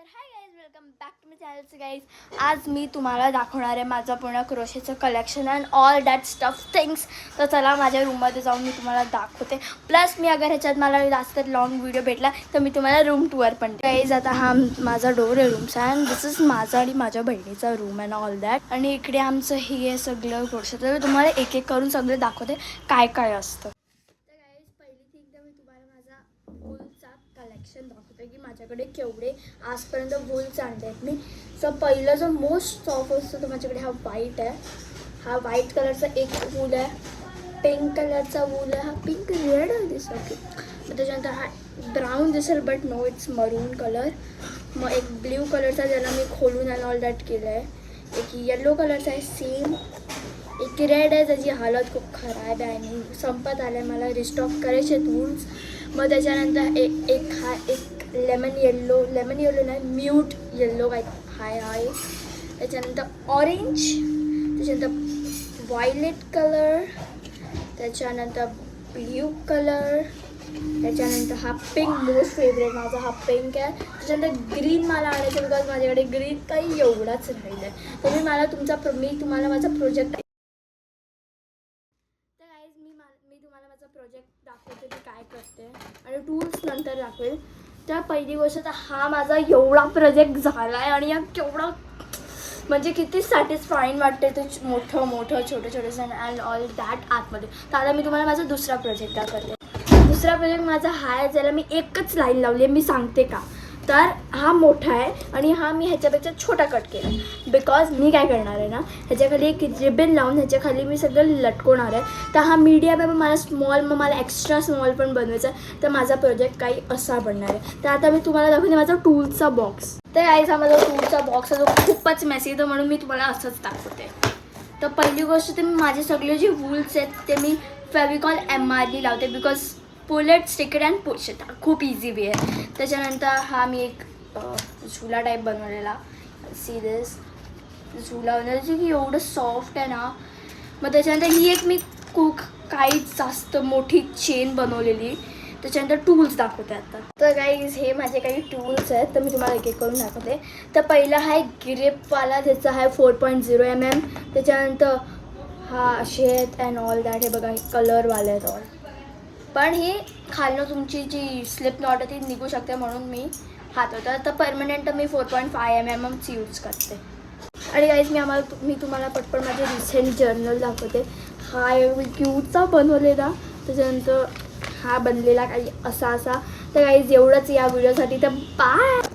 High guys, welcome back to my channel. Guys, आज मी तुम्हाला दाखवणार आहे माझं पूर्ण क्रोशेचं collection and all that stuff things. तर चला माझ्या रूममध्ये जाऊन मी तुम्हाला दाखवते. प्लस मी अगर ह्याच्यात मला जास्त लॉंग व्हिडिओ भेटला तर मी तुम्हाला रूम टूर पण गाईज. आता हा माझा डोर आहे रूमचा अँड दिस इज माझा आणि माझ्या बहिणीचा रूम अँड ऑल दॅट. आणि इकडे आमचं हे आहे सगळं क्रोशे. तर तुम्हाला एक एक करून सगळं दाखवते काय काय असतं. मी तुम्हाला माझा वूलचा कलेक्शन दाखवते की माझ्याकडे केवढे आजपर्यंत वूल्स आणले आहेत मी. सो पहिलं जो मोस्ट सॉफ्ट असतो तो माझ्याकडे हा व्हाईट आहे. हा व्हाईट कलरचा एक वूल आहे, पिंक कलरचा वूल आहे, हा पिंक रेड आहे दिसतो की. मग त्याच्यानंतर हा ब्राऊन दिसेल बट नो इट्स मरून कलर. मग एक ब्ल्यू कलरचा ज्याला मी खोलून आणि ऑल दॅट केलं आहे. एक येलो कलरचा आहे सेम. एक रेड आहे त्याची हालत खूप खराब आहे आणि संपत आलं आहे, मला रिस्टॉक करायचे आहेत वूल्स. मग त्याच्यानंतर एक लेमन येल्लो नाही म्यूट येल्लो काय हाय आहे. त्याच्यानंतर ऑरेंज, त्याच्यानंतर व्हायलेट कलर, त्याच्यानंतर ब्ल्यू कलर, त्याच्यानंतर हा पिंक मोस्ट फेवरेट माझा हा पिंक आहे. त्याच्यानंतर ग्रीन मला आणायचं बिकॉज माझ्याकडे ग्रीन काही एवढाच राहिलं आहे. तर मी तुम्हाला माझा प्रोजेक्ट मी तुम्हाला माझा प्रोजेक्ट दाखवते की काय करते आणि टूल्स नंतर दाखवेल. तर पहिली गोष्ट तर हा माझा एवढा प्रोजेक्ट झाला आहे आणि या केवढा म्हणजे किती सॅटिस्फाईंग वाटते ते मोठं छोटं अँड ऑल दॅट आतमध्ये. तर आता मी तुम्हाला माझा दुसरा प्रोजेक्ट दाखवते. दुसरा प्रोजेक्ट माझा हा आहे ज्याला मी एकच लाईन लावली आहे. मी सांगते का, तर हा मोठा आहे आणि हा मी ह्याच्यापेक्षा छोटा कट केला आहे बिकॉज मी काय करणार आहे ना, ह्याच्याखाली एक रिबन लावून ह्याच्याखाली मी सगळं लटकवणार आहे. तर हा मीडियम आहे, मला स्मॉल, मग मला एक्स्ट्रा स्मॉल पण बनवायचा आहे. तर माझा प्रोजेक्ट काही असा बनणार आहे. तर आता मी तुम्हाला दाखवते माझा टूलचा बॉक्स. तर गाईज हा माझा टूलचा बॉक्स आहे, जो खूपच मेसी आहे. तर म्हणून मी तुम्हाला असंच दाखवते. तर पहिली गोष्ट ते माझे सगळे जे वूल्स आहेत ते मी फेविकॉल MRD लावते because pull it stick it and push it खूप इझी वे आहे. त्याच्यानंतर हा मी एक झुला टाईप बनवलेला सी दिस झुला बनवल्याची की एवढं सॉफ्ट आहे ना. मग त्याच्यानंतर ही एक मी काही जास्त मोठी चेन बनवलेली. त्याच्यानंतर टूल्स दाखवते आता. तर गाईज हे माझे काही टूल्स आहेत तर मी तुम्हाला एक एक करून दाखवते. तर पहिला हा एक ग्रिपवाला, त्याचा आहे 4.0 mm. त्याच्यानंतर हा असे आहेत अँड ऑल दॅट. हे बघा हे कलरवाले आहेत ऑल, पण हे खालनं तुमची जी स्लिप नॉट आहे ती निघू शकते म्हणून मी हात होता. तर परमनंट मी 4.5 mmची यूज करते. आणि गाईज मी तुम्हाला पटपट माझे रिसेंट जर्नल दाखवते. हा क्यूटचा बनवलेला, त्याच्यानंतर हा बनलेला काही असा. तर गाईज एवढंच या व्हिडिओसाठी. तर बाय.